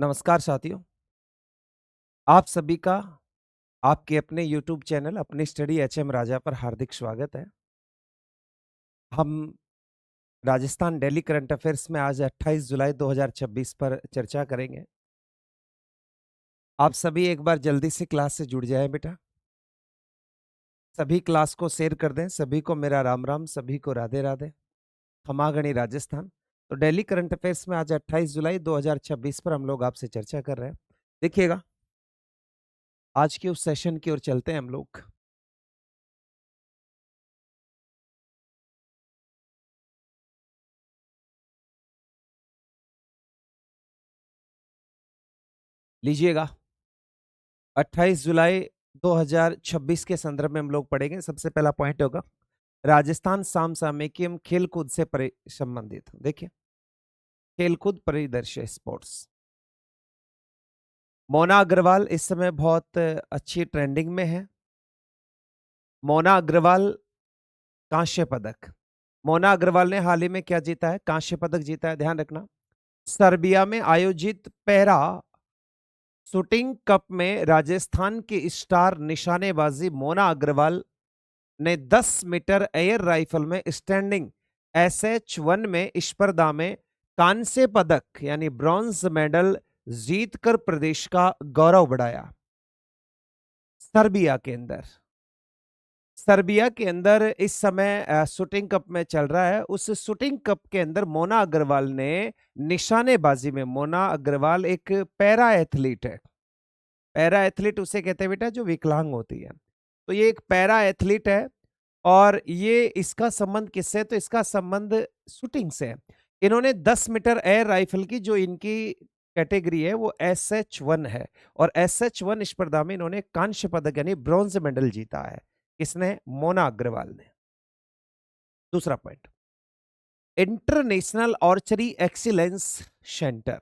नमस्कार साथियों, आप सभी का आपके अपने YouTube चैनल अपनी स्टडी एचएम राजा पर हार्दिक स्वागत है। हम राजस्थान डेली करंट अफेयर्स में आज 28 जुलाई 2026 पर चर्चा करेंगे। आप सभी एक बार जल्दी से क्लास से जुड़ जाएं बेटा। सभी क्लास को शेयर कर दें। सभी को मेरा राम राम, सभी को राधे राधे। खमागणी राजस्थान। तो डेली करंट अफेयर्स में आज 28 जुलाई 2026 पर हम लोग आपसे चर्चा कर रहे हैं। देखिएगा, आज के उस सेशन की ओर चलते हैं हम लोग। लीजिएगा, 28 जुलाई 2026 के संदर्भ में हम लोग पढ़ेंगे। सबसे पहला पॉइंट होगा राजस्थान समसामयिकी एवं खेलकूद से संबंधित। देखिए, खेलकूद परिदृश्य स्पोर्ट्स। मोना अग्रवाल इस समय बहुत अच्छी ट्रेंडिंग में है। मोना अग्रवाल कांस्य पदक। मोना अग्रवाल ने हाल ही में क्या जीता है? कांस्य पदक जीता है, ध्यान रखना। सर्बिया में आयोजित पैरा शूटिंग कप में राजस्थान की स्टार निशानेबाजी मोना अग्रवाल ने 10 मीटर एयर राइफल में स्टैंडिंग SH1 में स्पर्धा में कांस्य पदक यानी ब्रॉन्ज मेडल जीतकर प्रदेश का गौरव बढ़ाया। सर्बिया के अंदर इस समय शूटिंग कप में चल रहा है। उस शूटिंग कप के अंदर मोना अग्रवाल ने निशानेबाजी में, मोना अग्रवाल एक पैरा एथलीट है। पैरा एथलीट उसे कहते हैं बेटा जो विकलांग होती है। तो ये एक पैरा एथलीट है और ये इसका संबंध किससे? तो इसका संबंध शूटिंग से है। इन्होंने 10 मीटर एयर राइफल की जो इनकी कैटेगरी है वो SH1 है और SH1 स्पर्धा में इन्होंने कांस्य पदक यानी ब्रॉन्ज मेडल जीता है। किसने? मोना अग्रवाल ने। दूसरा point, international archery excellence centre.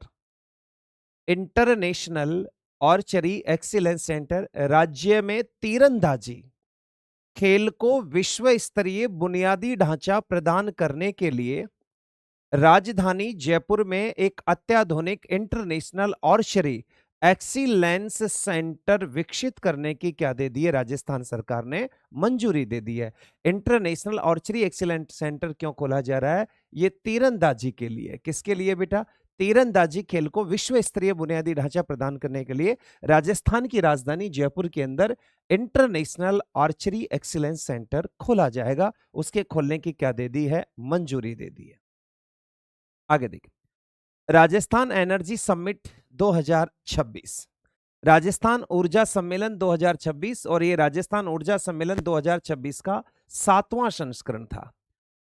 International archery excellence centre राज्य में तीरंदाजी खेल को विश्व स्तरीय बुनियादी ढांचा प्रदान करने के लिए राजधानी जयपुर में एक अत्याधुनिक इंटरनेशनल आर्चरी एक्सीलेंस सेंटर विकसित करने की क्या दे दी है? राजस्थान सरकार ने मंजूरी दे दी है। इंटरनेशनल आर्चरी एक्सीलेंस सेंटर क्यों खोला जा रहा है? ये तीरंदाजी के लिए। किसके लिए बेटा? तीरंदाजी खेल को विश्व स्तरीय बुनियादी ढांचा प्रदान करने के लिए राजस्थान की राजधानी जयपुर के अंदर इंटरनेशनल आर्चरी एक्सीलेंस सेंटर खोला जाएगा। उसके खोलने की क्या दे दी है? मंजूरी दे दी है। आगे देखिए, राजस्थान एनर्जी समिट 2026। राजस्थान ऊर्जा सम्मेलन 2026 और ये राजस्थान ऊर्जा सम्मेलन 2026 का 7वां संस्करण था।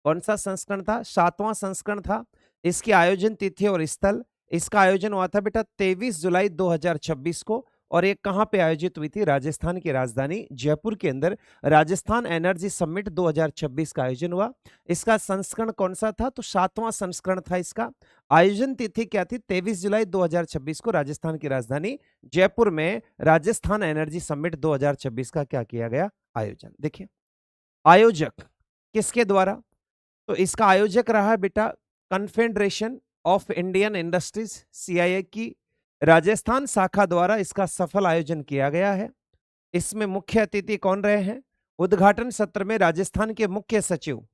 कौन सा संस्करण था? 7वां संस्करण था। इसकी आयोजन तिथि और स्थल, इसका आयोजन हुआ था बेटा 23 जुलाई 2026 को और ये कहां पे आयोजित हुई थी? राजस्थान की राजधानी जयपुर के अंदर राजस्थान एनर्जी समिट 2026 का आयोजन हुआ। इसका संस्करण कौन सा था? तो 7वां संस्करण था। इसका आयोजन तिथि क्या थी? 23 जुलाई 2026 को राजस्थान की राजधानी जयपुर में राजस्थान एनर्जी समिट 2026 का क्या किया गया? आयोजन। देखिए, आयोजक किसके द्वारा? तो इसका आयोजक रहा है बेटा confederation of Indian industries CII की राजस्थान शाखा द्वारा इसका सफल आयोजन किया गया है। इसमें मुख्य अतिथि कौन रहे हैं? उद्घाटन सत्र में राजस्थान के मुख्य सचिव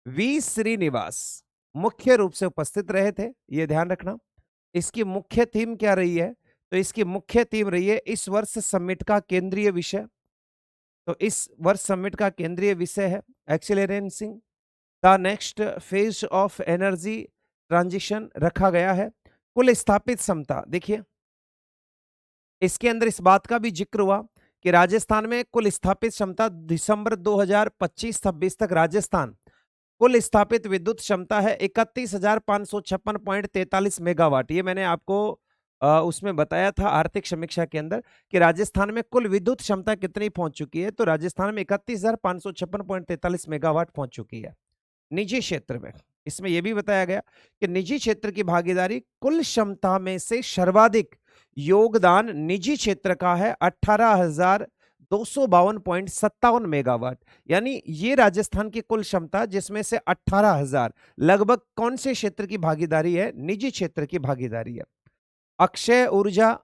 V श्रीनिवास मुख्य रूप से उपस्थित रहे थे। यह ध्यान रखना। इसकी मुख्य थीम क्या रही है? तो इसकी मुख्य थीम रही है इस वर्ष समिट का केंद्रीय विषय। तो इस वर्ष समिट का केंद्रीय विषय है accelerating the next phase of energy transition रखा गया है। कुल स्थापित क्षमता, देखिए इसके अंदर इस बात का भी जिक्र हुआ कि राजस्थान में कुल स्थापित क्षमता दिसंबर 2025-26 तक राजस्थान कुल स्थापित विद्युत क्षमता है 31,556.43 मेगावाट। ये मैंने आपको उसमें बताया था आर्थिक समीक्षा के अंदर कि राजस्थान में कुल विद्युत क्षमता कितनी पहुंच चुकी है। तो राजस्थान में 31,556.43 मेगावाट पहुंच चुकी है। निजी क्षेत्र में इसमें यह भी बताया गया कि निजी क्षेत्र की भागीदारी कुल क्षमता में से सर्वाधिक योगदान निजी क्षेत्र का है 18,252.57 मेगावाट। यानी ये राजस्थान की कुल क्षमता जिसमें से 18,000 लगभग कौन से क्षेत्र की भागीदारी है? निजी क्षेत्र की भागीदारी है। अक्षय ऊर्जा,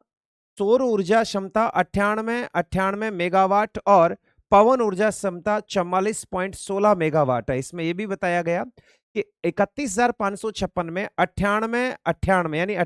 सौर ऊर्जा क्षमता 98 मेगावाट और पवन ऊर्जा क्षमता 44.16 मेगावाट है। इसमें यह भी बताया गया कि 31,556 में 98 यानी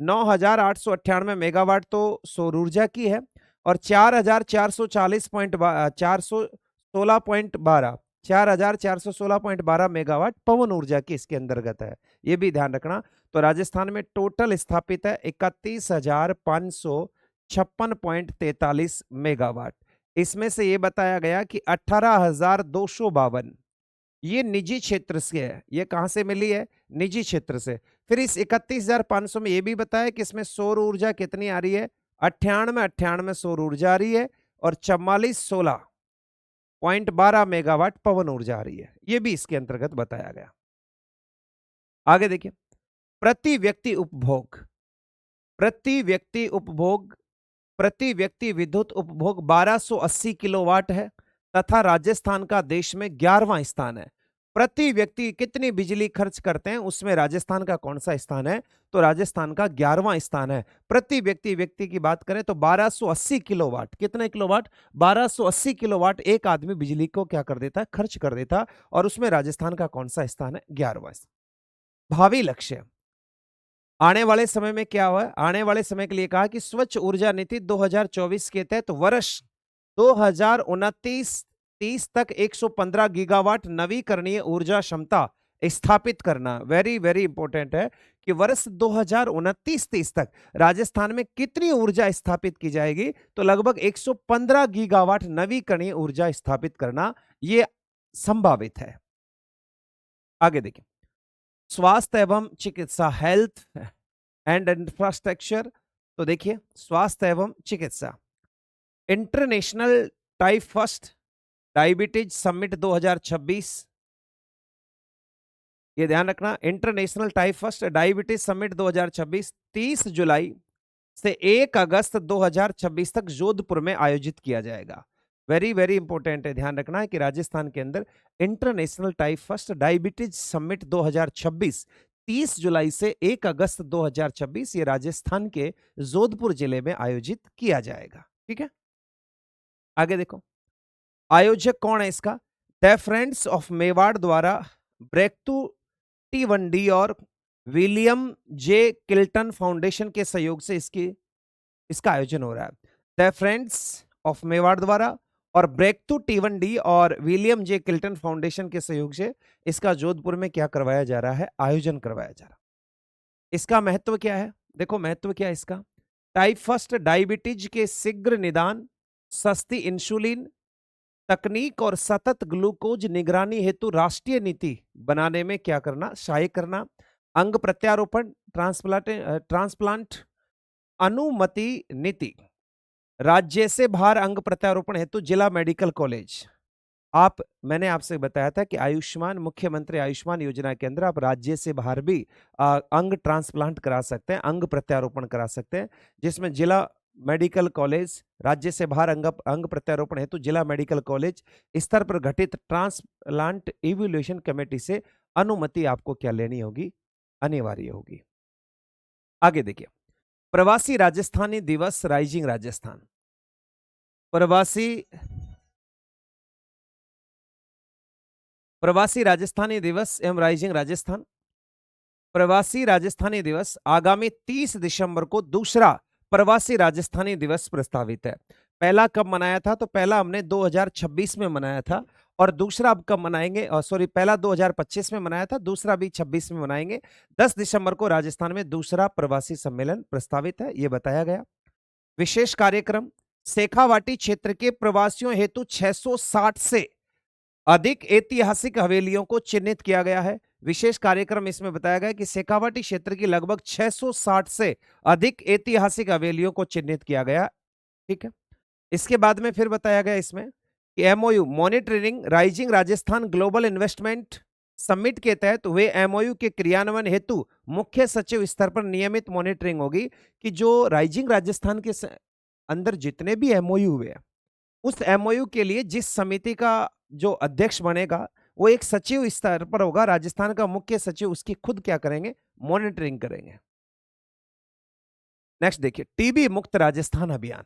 9,898 मेगावाट तो सौर ऊर्जा की है और 4,416.12 मेगावाट पवन ऊर्जा की इसके अंतर्गत है। यह भी ध्यान रखना। तो राजस्थान में टोटल स्थापित है 31,556.43 मेगावाट। इसमें से यह बताया गया कि 18,252 ये निजी क्षेत्र से है। ये कहां से मिली है? निजी क्षेत्र से। फिर इस 31,500 में यह भी बताया कि इसमें सौर ऊर्जा कितनी आ रही है? 98 सौर ऊर्जा आ रही है और 44.16.12 मेगावाट पवन ऊर्जा आ रही है। यह भी इसके अंतर्गत बताया गया। आगे देखिए, प्रति व्यक्ति उपभोग, प्रति व्यक्ति उपभोग, प्रति व्यक्ति विद्युत उपभोग 1280 किलोवाट है तथा राजस्थान का देश में 11वां स्थान है। प्रति व्यक्ति कितनी बिजली खर्च करते हैं उसमें राजस्थान का कौन सा स्थान है? तो राजस्थान का 11वां स्थान है। प्रति व्यक्ति की बात करें तो 1280 किलोवाट, कितने किलोवाट? 1280 किलोवाट एक आदमी बिजली को क्या कर देता है? खर्च कर देता। और उसमें राजस्थान का कौन सा स्थान है? 11वां। भावी लक्ष्य, आने वाले समय में क्या हुआ? आने वाले समय के लिए कहा कि स्वच्छ ऊर्जा नीति 2024 के तहत वर्ष 2029-30 तक 115 गीगावाट नवीकरणीय ऊर्जा क्षमता स्थापित करना। वेरी वेरी इंपॉर्टेंट है कि वर्ष 2029-30 तक राजस्थान में कितनी ऊर्जा स्थापित की जाएगी? तो लगभग 115 गीगावाट नवीकरणीय ऊर्जा स्थापित करना यह संभावित है। आगे देखिए, स्वास्थ्य एवं चिकित्सा, हेल्थ एंड इंफ्रास्ट्रक्चर। तो देखिए, स्वास्थ्य एवं चिकित्सा, international type first diabetes summit 2026, ये ध्यान रखना। International type first diabetes summit 2026 30 जुलाई से 1 अगस्त 2026 तक जोधपुर में आयोजित किया जाएगा। वेरी वेरी इंपॉर्टेंट है, ध्यान रखना है कि राजस्थान के अंदर international type first diabetes summit 2026 30 जुलाई से 1 अगस्त 2026 ये राजस्थान के जोधपुर जिले में आयोजित किया जाएगा। ठीक है, आगे देखो, आयोजक कौन है इसका? द फ्रेंड्स ऑफ मेवाड़ द्वारा ब्रेकथ्रू T1D और विलियम जे किल्टन फाउंडेशन के सहयोग से इसका आयोजन हो रहा है। द फ्रेंड्स ऑफ मेवाड़ द्वारा और ब्रेकथ्रू T1D और विलियम जे किल्टन फाउंडेशन के सहयोग से इसका जोधपुर में क्या करवाया जा रहा है? आयोजन करवाया जा रहा है। इसका महत्व क्या है? देखो महत्व क्या है इसका। टाइप फर्स्ट डायबिटीज के शीघ्र निदान, सस्ती इंसुलिन तकनीक और सतत ग्लूकोज निगरानी हेतु राष्ट्रीय नीति बनाने में क्या करना? सहायक करना। अंग प्रत्यारोपण ट्रांसप्लांट अनुमति नीति, राज्य से बाहर अंग प्रत्यारोपण हेतु जिला मेडिकल कॉलेज। मैंने आपसे बताया था कि आयुष्मान, मुख्यमंत्री आयुष्मान योजना के अंदर आप राज्य से बाहर भी अंग ट्रांसप्लांट करा सकते हैं, अंग प्रत्यारोपण करा सकते हैं, जिसमें जिला मेडिकल कॉलेज, राज्य से बाहर अंग प्रत्यारोपण हेतु जिला मेडिकल कॉलेज स्तर पर गठित ट्रांसप्लांट इवैल्यूएशन कमेटी से अनुमति आपको क्या लेनी होगी? अनिवार्य होगी। आगे देखिए, प्रवासी राजस्थानी दिवस राइजिंग राजस्थान, प्रवासी राजस्थानी दिवस एवं राइजिंग राजस्थान। प्रवासी राजस्थानी दिवस आगामी 30 दिसंबर को दूसरा प्रवासी राजस्थानी दिवस प्रस्तावित है। पहला कब मनाया था? तो पहला हमने 2026 में मनाया था और दूसरा अब कब मनाएंगे? पहला 2025 में मनाया था, दूसरा भी 26 में मनाएंगे। 10 दिसंबर को राजस्थान में दूसरा प्रवासी सम्मेलन प्रस्तावित है, यह बताया गया। विशेष कार्यक्रम, शेखावाटी क्षेत्र के प्रवासियों हेतु 660 से अधिक ऐतिहासिक हवेलियों को चिन्हित किया गया है। विशेष कार्यक्रम इसमें बताया गया कि शेखावाटी क्षेत्र की लगभग 660 से अधिक ऐतिहासिक हवेलियों को चिन्हित किया गया। ठीक है, इसके बाद में फिर बताया गया इसमें कि MOU monitoring rising Rajasthan global investment summit के तहत वे एमओयू के क्रियान्वयन हेतु मुख्य सचिव स्तर पर नियमित मॉनिटरिंग होगी कि जो राइजिंग राजस्थान के अंदर जितने भी एमओयू हुए उस एमओयू के लिए जिस समिति का जो अध्यक्ष बनेगा वो एक सचिव स्तर पर होगा। राजस्थान का मुख्य सचिव उसकी खुद क्या करेंगे? मॉनिटरिंग करेंगे। नेक्स्ट देखिए, टीबी मुक्त राजस्थान अभियान,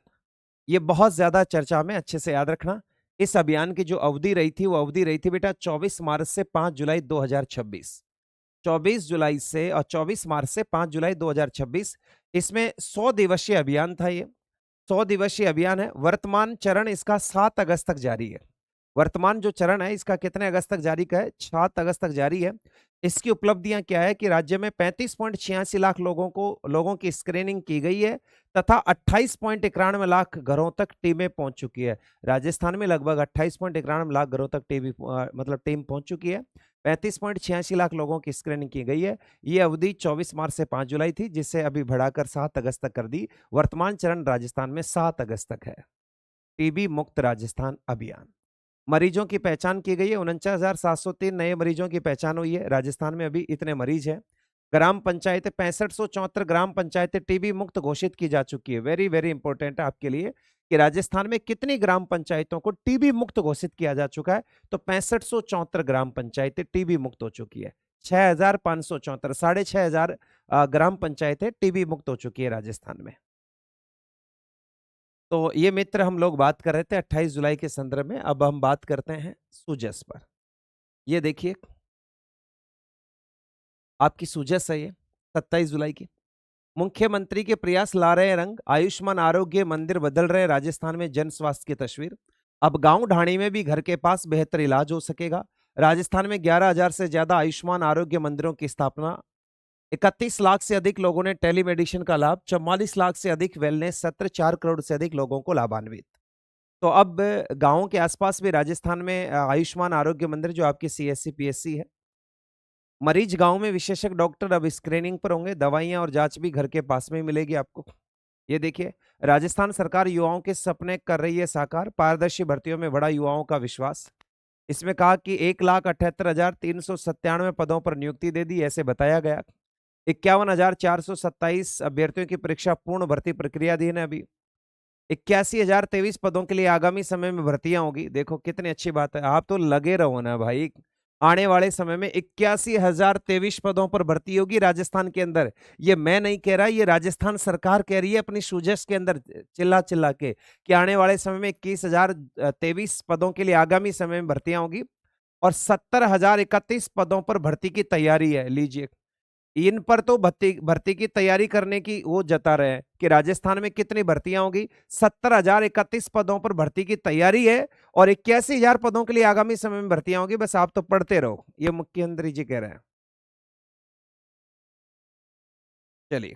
ये बहुत ज्यादा चर्चा में, अच्छे से याद रखना। इस अभियान की जो अवधि रही थी वो अवधि रही थी बेटा 24 मार्च से 5 जुलाई 2026। 24 जुलाई से और 24 मार्च से 5 जुलाई 2026, इसमें 100 दिवसीय अभियान था ये। 100 दिवसीय अभियान है। वर्तमान चरण इसका 7 अगस्त तक जारी है। वर्तमान जो चरण है इसका कितने अगस्त तक जारी का है? 7 अगस्त तक जारी है। इसकी उपलब्धियां क्या है कि राज्य में 35.86 लाख लोगों की स्क्रीनिंग की गई है तथा 28.91 लाख घरों तक टीमें पहुंच चुकी है। राजस्थान में लगभग 28.91 लाख घरों तक मतलब टीम पहुंच चुकी है। 35.86 लाख लोगों की स्क्रीनिंग की गई है। ये अवधि 24 मार्च से 5 जुलाई थी, जिसे अभी बढ़ाकर 7 अगस्त तक कर दी। वर्तमान चरण राजस्थान में 7 अगस्त तक है। टीबी मुक्त राजस्थान अभियान। मरीजों की पहचान की गई है। 49,703 नए मरीजों की पहचान हुई है। राजस्थान में अभी इतने मरीज हैं। ग्राम पंचायतें 6574 ग्राम पंचायतें टीबी मुक्त घोषित की जा चुकी है। वेरी वेरी इंपॉर्टेंट है आपके लिए कि राजस्थान में कितनी ग्राम पंचायतों को टीबी मुक्त घोषित किया जा चुका है। तो 6574 ग्राम पंचायतें टीबी मुक्त हो चुकी है। 6574, 6500 ग्राम पंचायतें टीबी मुक्त हो चुकी है राजस्थान में। तो ये मित्र हम लोग बात कर रहे थे 28 जुलाई के संदर्भ में। अब हम बात करते हैं सूजस पर। ये देखिए, आपकी सूजस है ये 27 जुलाई की। मुख्यमंत्री के प्रयास ला रहे रंग, आयुष्मान आरोग्य मंदिर बदल रहे राजस्थान में जन स्वास्थ्य की तस्वीर। अब गांव ढाणी में भी घर के पास बेहतर इलाज हो सकेगा। राजस्थान में 11,000 से ज्यादा आयुष्मान आरोग्य मंदिरों की स्थापना। 31 लाख से अधिक लोगों ने टेलीमेडिसिन का लाभ। 44 लाख से अधिक वेलनेस सत्र। 4 करोड़ से अधिक लोगों को लाभान्वित। तो अब गांवों के आसपास भी राजस्थान में आयुष्मान आरोग्य मंदिर, जो आपकी सीएससी पीएससी है। मरीज गांव में विशेषज्ञ डॉक्टर अब स्क्रीनिंग पर होंगे। दवाइयां और जांच भी घर के पास में ही मिलेगी आपको। ये देखिए, राजस्थान सरकार युवाओं के सपने कर रही है साकार। पारदर्शी भर्तियों में बढ़ा युवाओं का विश्वास। इसमें कहा कि 1,78,397 पदों पर नियुक्ति दे दी, ऐसे बताया गया। 51,427 अभ्यर्थियों की परीक्षा पूर्ण भर्ती प्रक्रिया अधीन है अभी। 81,023 पदों के लिए आगामी समय में भर्तियां होगी। देखो कितनी अच्छी बात है, आप तो लगे रहो ना भाई। आने वाले समय में 81,023 पदों पर भर्ती होगी राजस्थान के अंदर। ये मैं नहीं कह रहा, ये राजस्थान सरकार कह रही है अपनी सूजस के अंदर चिल्ला चिल्ला के कि आने वाले समय में 21,023 पदों के लिए आगामी समय में भर्तियां होगी और 70,031 पदों पर भर्ती की तैयारी है। लीजिए, इन पर तो भर्ती भर्ती की तैयारी करने की वो जता रहे हैं कि राजस्थान में कितनी भर्तियां होगी। 70,031 पदों पर भर्ती की तैयारी है और 81,000 पदों के लिए आगामी समय में भर्तियां होगी। बस आप तो पढ़ते रहो, ये मुख्यमंत्री जी कह रहे हैं। चलिए,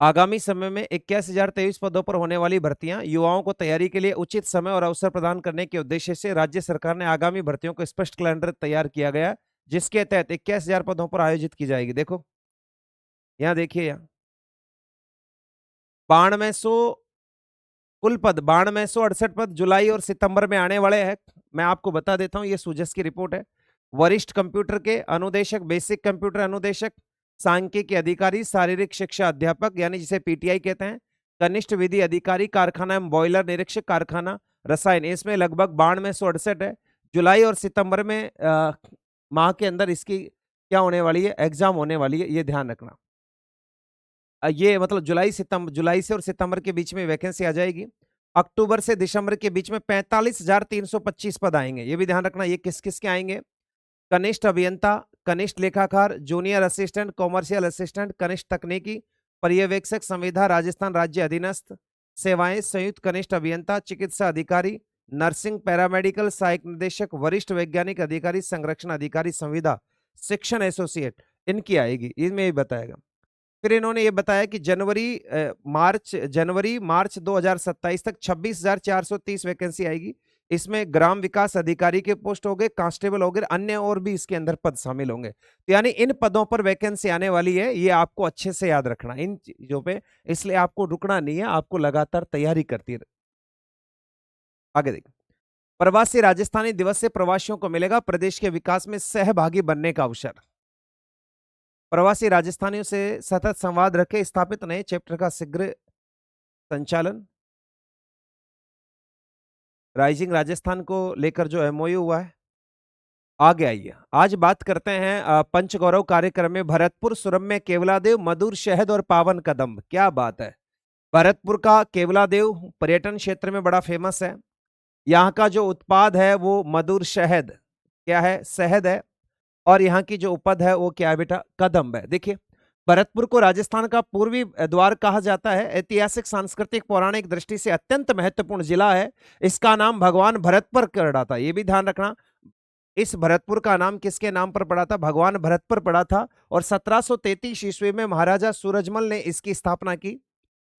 आगामी समय में 81,023 पदों पर होने वाली भर्तियां युवाओं को तैयारी के लिए उचित समय और अवसर प्रदान करने के उद्देश्य से राज्य सरकार ने आगामी भर्तियों को स्पष्ट कैलेंडर तैयार किया गया, जिसके तहत 81,000 पदों पर आयोजित की जाएगी। देखो यहाँ देखिए, यहाँ 9200 कुल पद, 9268 पद जुलाई और सितंबर में आने वाले हैं। मैं आपको बता देता हूं, ये सूजस की रिपोर्ट है। वरिष्ठ कंप्यूटर के अनुदेशक, बेसिक कंप्यूटर अनुदेशक, सांख्यिकी अधिकारी, शारीरिक शिक्षा अध्यापक यानी जिसे पीटीआई कहते हैं, कनिष्ठ विधि अधिकारी, कारखाना एवं बॉयलर निरीक्षक, कारखाना रसायन, इसमें लगभग 9268 है। जुलाई और सितंबर में माह के अंदर इसकी क्या होने वाली है, एग्जाम होने वाली है, ये ध्यान रखना। ये मतलब जुलाई से और सितंबर के बीच में वैकेंसी आ जाएगी। अक्टूबर से दिसंबर के बीच में 45,325 पद आएंगे, ये भी ध्यान रखना। ये किस किस के आएंगे? कनिष्ठ अभियंता, कनिष्ठ लेखाकार, जूनियर असिस्टेंट, कॉमर्शियल असिस्टेंट, कनिष्ठ तकनीकी पर्यवेक्षक, संविदा राजस्थान राज्य अधीनस्थ सेवाएं, संयुक्त कनिष्ठ अभियंता, चिकित्सा अधिकारी, नर्सिंग, पैरामेडिकल, सहायक निदेशक, वरिष्ठ वैज्ञानिक अधिकारी, संरक्षण अधिकारी, संविदा, शिक्षण एसोसिएट, इनकी आएगी। इनमें ही बताएगा। फिर इन्होंने ये बताया कि जनवरी मार्च 2027 तक 26,430 वैकेंसी आएगी। इसमें ग्राम विकास अधिकारी के पोस्ट हो गए, कांस्टेबल हो गए, अन्य और भी इसके अंदर पद शामिल होंगे। तो यानी इन पदों पर वैकेंसी आने वाली है, ये आपको अच्छे से याद रखना इन चीजों पे। इसलिए आपको रुकना नहीं है, आपको लगातार तैयारी करती रहे। आगे देखिए, प्रवासी राजस्थानी दिवस से प्रवासियों को मिलेगा प्रदेश के विकास में सहभागी बनने का अवसर। प्रवासी राजस्थानियों से सतत संवाद रखे, स्थापित नए चैप्टर का शीघ्र संचालन। राइजिंग राजस्थान को लेकर जो एमओयू हुआ है, आगे आइए, आज बात करते हैं पंचगौरव कार्यक्रम में भरतपुर सुरम्य केवलादेव मधुर शहद और पावन कदम्ब। क्या बात है, भरतपुर का केवलादेव पर्यटन क्षेत्र में बड़ा फेमस है। यहाँ का जो उत्पाद है वो मधुर शहद, क्या है, शहद है। और यहाँ की जो उपज है वो क्या है बेटा, कदम्ब है। देखिए, भरतपुर को राजस्थान का पूर्वी द्वार कहा जाता है। ऐतिहासिक, सांस्कृतिक, पौराणिक दृष्टि से अत्यंत महत्वपूर्ण जिला है। इसका नाम भगवान भरत पर पड़ा था, ये भी ध्यान रखना। इस भरतपुर का नाम किसके नाम पर पड़ा था, भगवान भरत पर पड़ा था। और 1733 ईस्वी में महाराजा सूरजमल ने इसकी स्थापना की।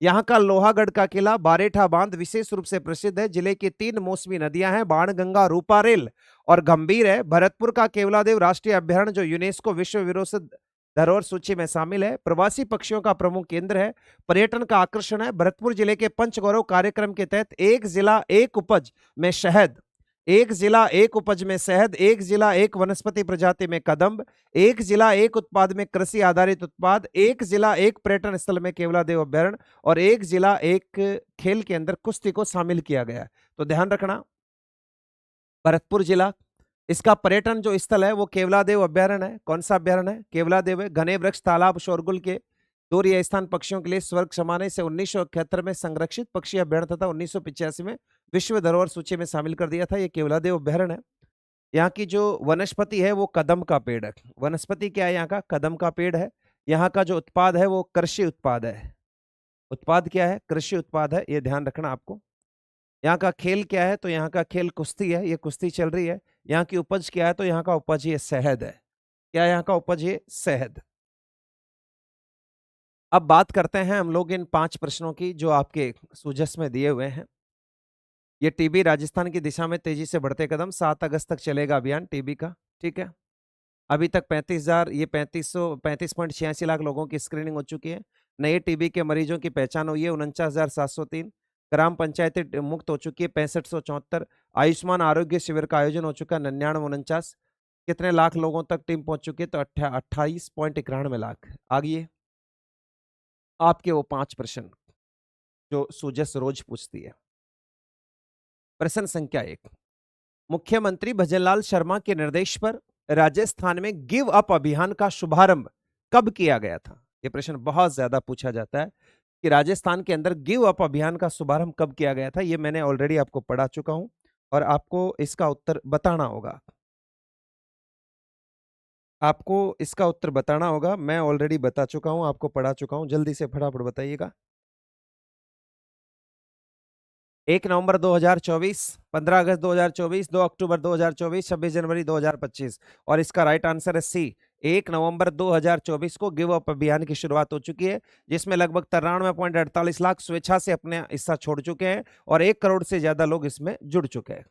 यहाँ का लोहागढ़ का किला, बारेठा बांध विशेष रूप से प्रसिद्ध है। जिले की 3 मौसमी नदियां हैं, बाणगंगा, रूपारेल और गंभीर है। भरतपुर का केवलादेव राष्ट्रीय अभ्यारण्य जो यूनेस्को विश्व विरासत धरोहर सूची में शामिल है। प्रवासी पक्षियों का प्रमुख केंद्र है, पर्यटन का आकर्षण है। भरतपुर जिले के पंचगौरव कार्यक्रम के तहत एक जिला एक उपज में शहद, एक जिला एक उपज में शहद, एक जिला एक वनस्पति प्रजाति में कदम्ब, एक जिला एक उत्पाद में कृषि आधारित उत्पाद, एक जिला एक पर्यटन स्थल में केवलादेव अभ्यारण्य और एक जिला एक खेल के अंदर कुश्ती को शामिल किया गया है। तो ध्यान रखना, भरतपुर जिला, इसका पर्यटन जो स्थल है वो केवलादेव अभ्यारण्य है। कौन सा अभ्यारण्य है, केवलादेव है। घने वृक्ष, तालाब, शोरगुल के दूर यह स्थान पक्षियों के लिए स्वर्ग समाने से 1971 में संरक्षित पक्षी अभ्यारण्य तथा 1985 में विश्व धरोहर सूची में शामिल कर दिया था। ये केवलादेव अभ्यारण्य है। यहाँ की जो वनस्पति है वो कदम का पेड़ है। वनस्पति क्या है, यहाँ का कदम का पेड़ है। यहाँ का जो उत्पाद है वो कृषि उत्पाद है। उत्पाद क्या है, कृषि उत्पाद है, ये ध्यान रखना आपको। यहाँ का खेल क्या है, तो यहाँ का खेल कुश्ती है, ये कुश्ती चल रही है। यहाँ की उपज क्या है, तो यहाँ का उपज ये शहद है। क्या यहाँ का उपज, ये शहद। अब बात करते हैं हम लोग इन 5 प्रश्नों की जो आपके सुजस में दिए हुए हैं। ये टीबी राजस्थान की दिशा में तेजी से बढ़ते कदम, 7 अगस्त तक चलेगा अभियान टीबी का, ठीक है। अभी तक 35,000, ये 35.86 लाख लोगों की स्क्रीनिंग हो चुकी है। नए टीबी के मरीजों की पहचान हुई है 49,703। ग्राम पंचायतें मुक्त हो चुकी है 6574। आयुष्मान आरोग्य शिविर का आयोजन हो चुका है 9949। कितने लाख लोगों तक टीम पहुंच चुकी है, तो 28.91 लाख। आगे आपके वो 5 प्रश्न जो सुजस रोज पूछती है। प्रश्न संख्या 1, मुख्यमंत्री भजनलाल शर्मा के निर्देश पर राजस्थान में गिव अप अभियान का शुभारंभ कब किया गया था। यह प्रश्न बहुत ज्यादा पूछा जाता है कि राजस्थान के अंदर गिव अप अभियान का शुभारंभ कब किया गया था। यह मैंने ऑलरेडी आपको पढ़ा चुका हूं और आपको इसका उत्तर बताना होगा। आपको इसका उत्तर बताना होगा, मैं ऑलरेडी बता चुका हूं, आपको पढ़ा चुका हूं। जल्दी से फटाफट बताइएगा। 1 नवंबर 2024, 15 अगस्त 2024, 2 अक्टूबर 2024, 26 जनवरी 2025। और इसका राइट आंसर है सी, 1 नवंबर 2024 को गिव अप अभियान की शुरुआत हो चुकी है, जिसमें लगभग 93.48 लाख स्वेच्छा से अपने हिस्सा छोड़ चुके हैं और 1 करोड़ से ज्यादा लोग इसमें जुड़ चुके हैं।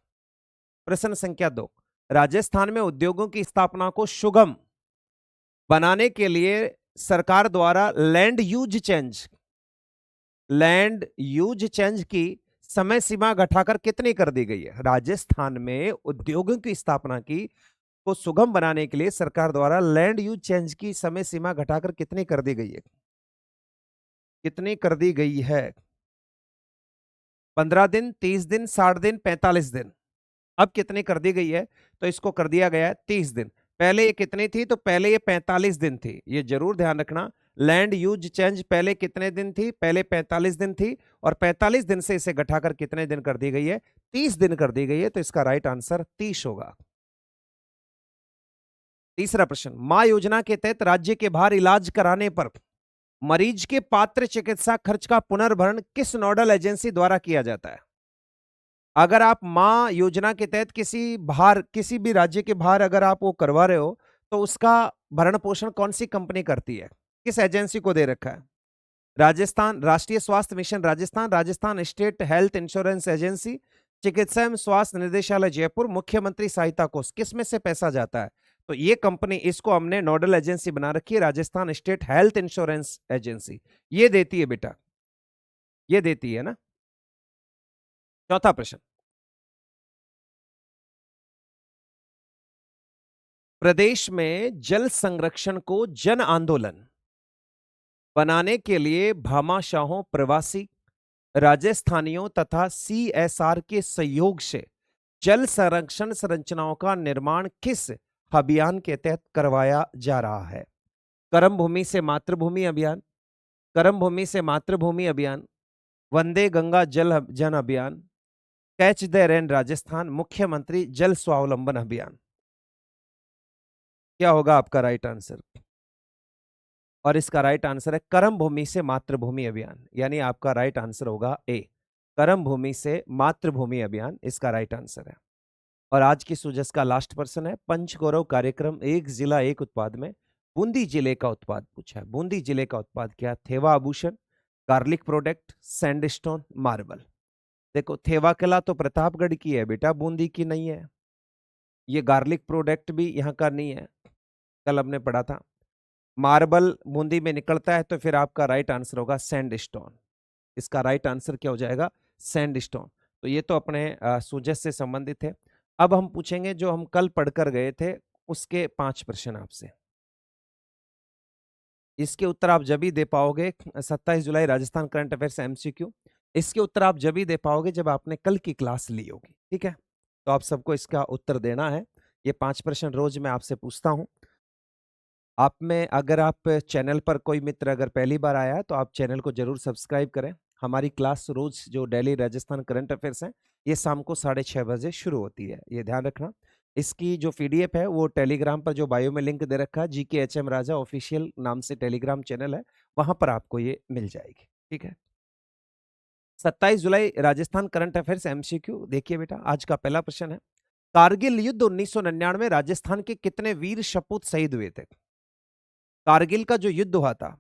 प्रश्न संख्या 2, राजस्थान में उद्योगों की स्थापना को सुगम बनाने के लिए सरकार द्वारा लैंड यूज चेंज की समय सीमा घटाकर कितनी कर दी गई है। राजस्थान में उद्योगों की स्थापना की को सुगम बनाने के लिए सरकार द्वारा लैंड यूज चेंज की समय सीमा घटाकर कितनी कर दी गई है, कितनी कर दी गई है। 15 दिन, 30 दिन, 60 दिन, 45 दिन। अब कितनी कर दी गई है, तो इसको कर दिया गया है 30 दिन। पहले ये कितनी थी, तो पहले ये 45 दिन थी। ये जरूर ध्यान रखना, लैंड यूज चेंज पहले कितने दिन थी, पहले 45 दिन थी और 45 दिन से इसे घटाकर कितने दिन कर दी गई है, 30 दिन कर दी गई है। तो इसका राइट आंसर 30 होगा। तीसरा प्रश्न, मां योजना के तहत राज्य के बाहर इलाज कराने पर मरीज के पात्र चिकित्सा खर्च का पुनर्भरण किस नोडल एजेंसी द्वारा किया जाता है। अगर आप मां योजना के तहत किसी भी राज्य के बाहर अगर आप वो करवा रहे हो, तो उसका भरण पोषण कौन सी कंपनी करती है, किस एजेंसी को दे रखा है। राजस्थान राष्ट्रीय स्वास्थ्य mission Rajasthan, Rajasthan state health insurance agency, चिकित्सा एवं स्वास्थ्य निदेशालय जयपुर, मुख्यमंत्री सहायता कोष, किस में से पैसा जाता है। तो ये कंपनी, इसको हमने नोडल एजेंसी बना रखी है, Rajasthan state health insurance agency. ये देती है बेटा, ये देती है ना। चौथा प्रश्न, प्रदेश में जल संरक्षण को जन आंदोलन बनाने के लिए भामाशाहों, प्रवासी, राजस्थानियों तथा सीएसआर के सहयोग से जल संरक्षण संरचनाओं का निर्माण किस अभियान के तहत करवाया जा रहा है? कर्म भूमि से मातृभूमि अभियान, कर्म भूमि से मातृभूमि अभियान, वंदे गंगा जन अभियान, कैच द रेन राजस्थान, मुख्यमंत्री जल स्वावलंबन अभियान। क्या होगा आपका राइट आंसर? और इसका राइट आंसर है कर्म भूमि से मातृभूमि अभियान, यानी आपका राइट आंसर होगा ए, कर्म भूमि से मातृभूमि अभियान इसका राइट आंसर है। और आज की सुजस का लास्ट पर्सन है, पंचगौरव कार्यक्रम एक जिला एक उत्पाद में बूंदी जिले का उत्पाद पूछा है। बूंदी जिले का उत्पाद क्या? थेवा आभूषण, गार्लिक प्रोडक्ट, सैंडस्टोन, मार्बल। देखो थेवा किला तो प्रतापगढ़ की है बेटा, बूंदी की नहीं है। ये गार्लिक प्रोडक्ट भी यहाँ का नहीं है, कल हमने पढ़ा था। मार्बल बूंदी में निकलता है, तो फिर आपका राइट आंसर होगा सैंडस्टोन। इसका राइट आंसर क्या हो जाएगा? सैंडस्टोन। तो ये तो अपने सुजस से संबंधित है। अब हम पूछेंगे जो हम कल पढ़कर गए थे उसके 5 प्रश्न आपसे। इसके उत्तर आप जब ही दे पाओगे, 27 जुलाई राजस्थान करंट अफेयर्स एमसीक्यू, इसके उत्तर आप जब ही दे पाओगे जब आपने कल की क्लास ली होगी, ठीक है? तो आप सबको इसका उत्तर देना है। ये 5 प्रश्न रोज मैं आपसे पूछता हूं। आप में अगर आप चैनल पर कोई मित्र अगर पहली बार आया है तो आप चैनल को जरूर सब्सक्राइब करें। हमारी क्लास रोज जो डेली राजस्थान करंट अफेयर्स हैं ये शाम को 6:30 बजे शुरू होती है, ये ध्यान रखना। इसकी जो पीडीएफ है वो टेलीग्राम पर जो बायो में लिंक दे रखा है, GK HM राजा ऑफिशियल नाम से टेलीग्राम चैनल है, वहां पर आपको ये मिल जाएगी, ठीक है? 27 जुलाई राजस्थान करंट अफेयर्स एमसीक्यू। देखिए बेटा, आज का पहला प्रश्न है, कारगिल युद्ध 1999 राजस्थान के कितने वीर सपूत शहीद हुए थे? कारगिल का जो युद्ध हुआ था,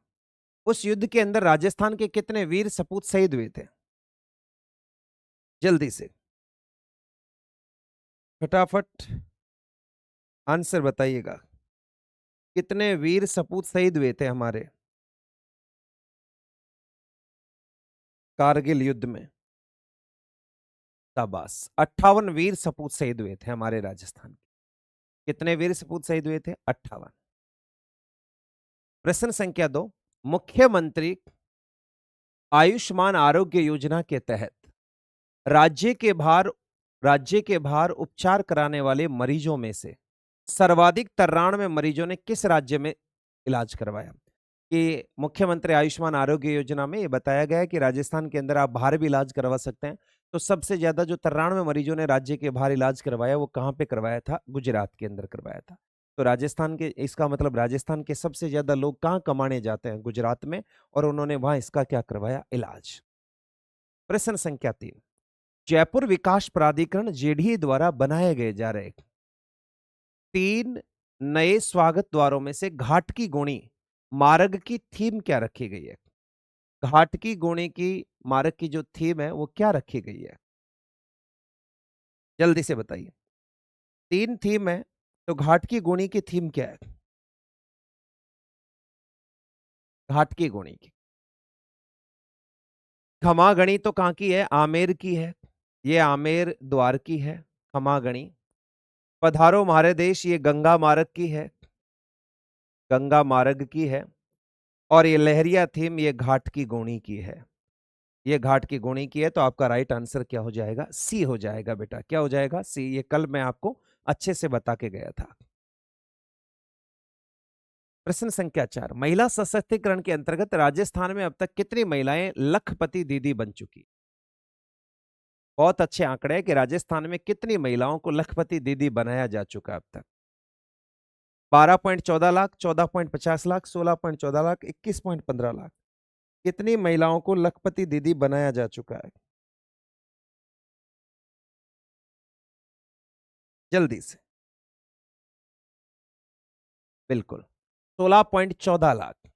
उस युद्ध के अंदर राजस्थान के कितने वीर सपूत शहीद हुए थे? जल्दी से फटाफट आंसर बताइएगा। कितने वीर सपूत शहीद हुए थे हमारे कारगिल युद्ध में? शाबाश, 58 वीर सपूत शहीद हुए थे हमारे राजस्थान के। कितने वीर सपूत शहीद हुए थे? 58। प्रश्न संख्या 2, मुख्यमंत्री आयुष्मान आरोग्य योजना के तहत राज्य के बाहर उपचार कराने वाले मरीजों में से सर्वाधिक 93 मरीजों ने किस राज्य में इलाज करवाया? कि मुख्यमंत्री आयुष्मान आरोग्य योजना में ये बताया गया है कि राजस्थान के अंदर आप बाहर भी इलाज करवा सकते हैं। तो सबसे ज्यादा जो 93 मरीजों ने राज्य के बाहर इलाज करवाया वो कहाँ पे करवाया था? गुजरात के अंदर करवाया था। तो राजस्थान के, इसका मतलब राजस्थान के सबसे ज्यादा लोग कहाँ कमाने जाते हैं? गुजरात में, और उन्होंने वहां इसका क्या करवाया? इलाज। प्रश्न संख्या 3, जयपुर विकास प्राधिकरण जेडीए द्वारा बनाए गए जा रहे 3 नए स्वागत द्वारों में से घाट की गोणी मार्ग की थीम क्या रखी गई है? घाट की गोणी की मार्ग की जो थीम है वो क्या रखी गई है? जल्दी से बताइए। 3 थीम है, तो घाट की गोणी की थीम क्या है? घाट की गोणी की खमागणी तो कहाँ की है? आमेर की है। ये आमेर द्वार की है खमागणी। पधारो म्हारे देश, ये गंगा मार्ग की है, गंगा मार्ग की है। और ये लहरिया थीम ये घाट की गोणी की है, ये घाट की गोणी की है। तो आपका राइट आंसर क्या हो जाएगा? सी हो जाएगा बेटा। क्या हो जाएगा? सी। ये कल मैं आपको अच्छे से बता के गया था। प्रश्न संख्या 4, महिला सशक्तिकरण के अंतर्गत राजस्थान में अब तक कितनी महिलाएं लखपति दीदी बन चुकी? बहुत अच्छे आंकड़े हैं कि राजस्थान में कितनी महिलाओं को लखपति दीदी बनाया जा चुका अब तक। 12.14 लाख, 14.50 लाख, 16.14 लाख, 21.15 लाख। कितनी महिलाओं को लखपति दीदी बनाया जा चुका है? जल्दी से। बिल्कुल, 16.14 लाख।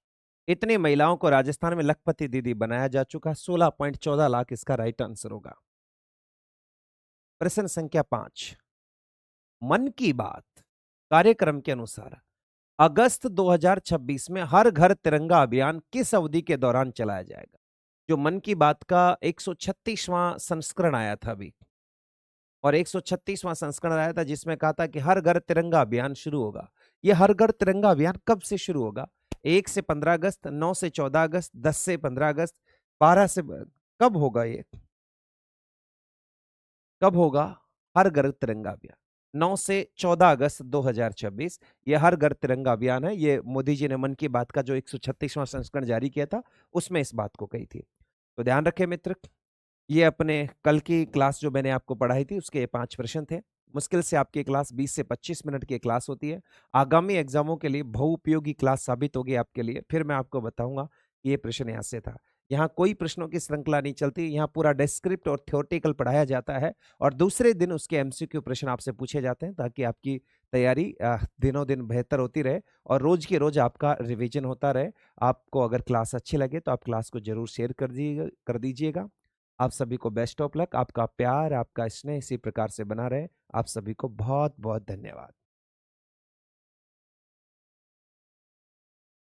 इतनी महिलाओं को राजस्थान में लखपति दीदी बनाया जा चुका। 16.14 लाख इसका राइट आंसर होगा। प्रश्न संख्या 5, मन की बात कार्यक्रम के अनुसार अगस्त 2026 में हर घर तिरंगा अभियान किस अवधि के दौरान चलाया जाएगा? जो मन की बात का 136वां संस्करण आया था अभी, और 136वां संस्करण आया था जिसमें कहा था कि हर घर तिरंगा अभियान शुरू होगा। ये हर घर तिरंगा अभियान कब से शुरू होगा? 1 से 15 अगस्त, 9 से 14 अगस्त, 10 से 15 अगस्त, 12 से, कब होगा ये? कब होगा? हर घर तिरंगा अभियान 9 से 14 अगस्त 2026 ये हर घर तिरंगा अभियान है। ये मोदी जी ने मन की बात का जो 136वां संस्करण जारी किया था, उसमें इस बात को कही थी। तो ध्यान रखें मित्र, ये अपने कल की क्लास जो मैंने आपको पढ़ाई थी, उसके ये 5 प्रश्न थे। मुश्किल से आपकी क्लास 20 से 25 मिनट की क्लास होती है। आगामी एग्जामों के लिए बहुउपयोगी क्लास साबित होगी आपके लिए। फिर मैं आपको बताऊंगा कि ये प्रश्न यहाँ से था। यहाँ कोई प्रश्नों की श्रृंखला नहीं चलती, यहाँ पूरा डिस्क्रिप्ट और थ्योरेटिकल पढ़ाया जाता है और दूसरे दिन उसके एमसीक्यू प्रश्न आपसे पूछे जाते हैं, ताकि आपकी तैयारी दिनों दिन बेहतर होती रहे और रोज के रोज आपका रिवीजन होता रहे। आपको अगर क्लास अच्छी लगे तो आप क्लास को जरूर शेयर कर दीजिएगा। आप सभी को बेस्ट ऑफ लक। आपका प्यार, आपका स्नेह इसी प्रकार से बना रहे। आप सभी को बहुत बहुत धन्यवाद।